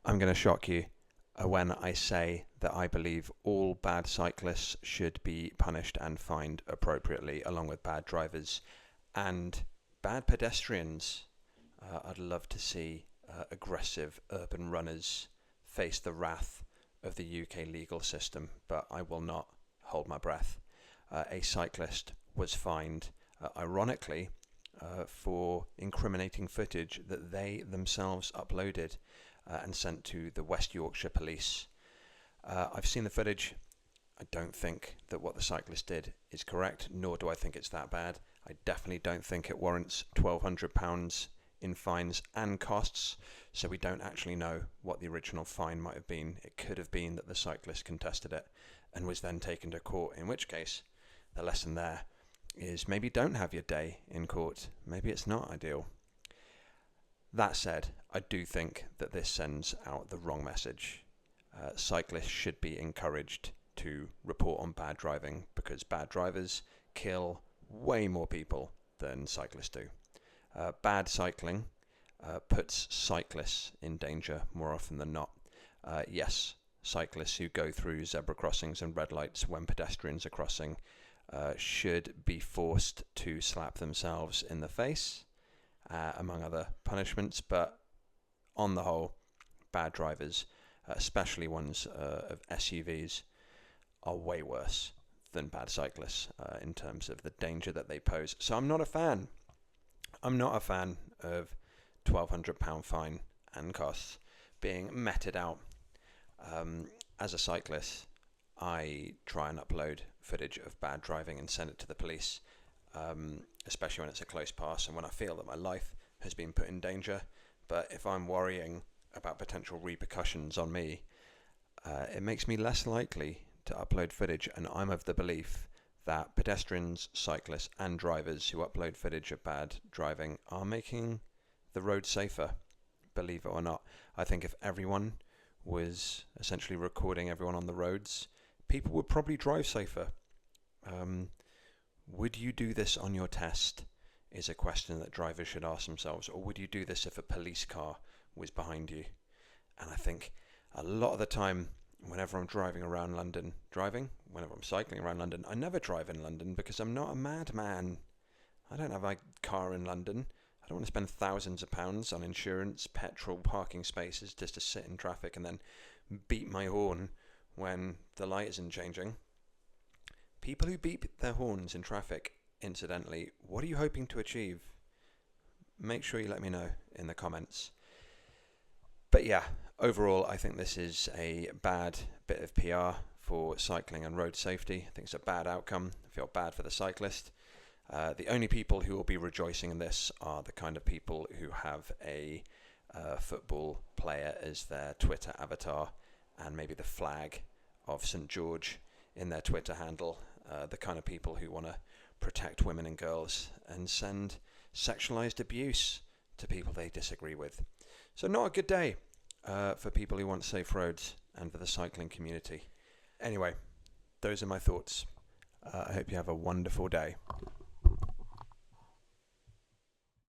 I'm going to shock you when I say that I believe all bad cyclists should be punished and fined appropriately, along with bad drivers and bad pedestrians. I'd love to see aggressive urban runners face the wrath of the UK legal system, but I will not hold my breath. A cyclist was fined, ironically, for incriminating footage that they themselves uploaded and sent to the West Yorkshire Police. I've seen the footage. I don't think that what the cyclist did is correct, nor do I think it's that bad. I definitely don't think it warrants £1,200 in fines and costs, so we don't actually know what the original fine might have been. It could have been that the cyclist contested it and was then taken to court, in which case the lesson there is maybe don't have your day in court. Maybe it's not ideal. That said, I do think that this sends out the wrong message. Cyclists should be encouraged to report on bad driving because bad drivers kill way more people than cyclists do. Bad cycling puts cyclists in danger more often than not. Yes, cyclists who go through zebra crossings and red lights when pedestrians are crossing should be forced to slap themselves in the face, among other punishments, but on the whole, bad drivers, especially ones of SUVs, are way worse than bad cyclists in terms of the danger that they pose. So I'm not a fan. I'm not a fan of £1,200 fine and costs being meted out. As a cyclist, I try and upload footage of bad driving and send it to the police, especially when it's a close pass and when I feel that my life has been put in danger. But if I'm worrying about potential repercussions on me, it makes me less likely to upload footage, and I'm of the belief that pedestrians, cyclists and drivers who upload footage of bad driving are making the road safer, believe it or not. I think if everyone was essentially recording everyone on the roads, people would probably drive safer. Would you do this on your test is a question that drivers should ask themselves, or would you do this if a police car was behind you? And I think a lot of the time, whenever I'm whenever I'm cycling around London, I never drive in London because I'm not a madman. I don't have a car in London. I don't want to spend thousands of pounds on insurance, petrol, parking spaces just to sit in traffic and then beat my horn when the light isn't changing. People who beep their horns in traffic, incidentally, what are you hoping to achieve? Make sure you let me know in the comments. But yeah, overall, I think this is a bad bit of PR for cycling and road safety. I think it's a bad outcome. I feel bad for the cyclist. The only people who will be rejoicing in this are the kind of people who have a football player as their Twitter avatar and maybe the flag of St. George in their Twitter handle. The kind of people who want to protect women and girls and send sexualized abuse to people they disagree with. So not a good day for people who want safe roads and for the cycling community. Anyway, those are my thoughts. I hope you have a wonderful day.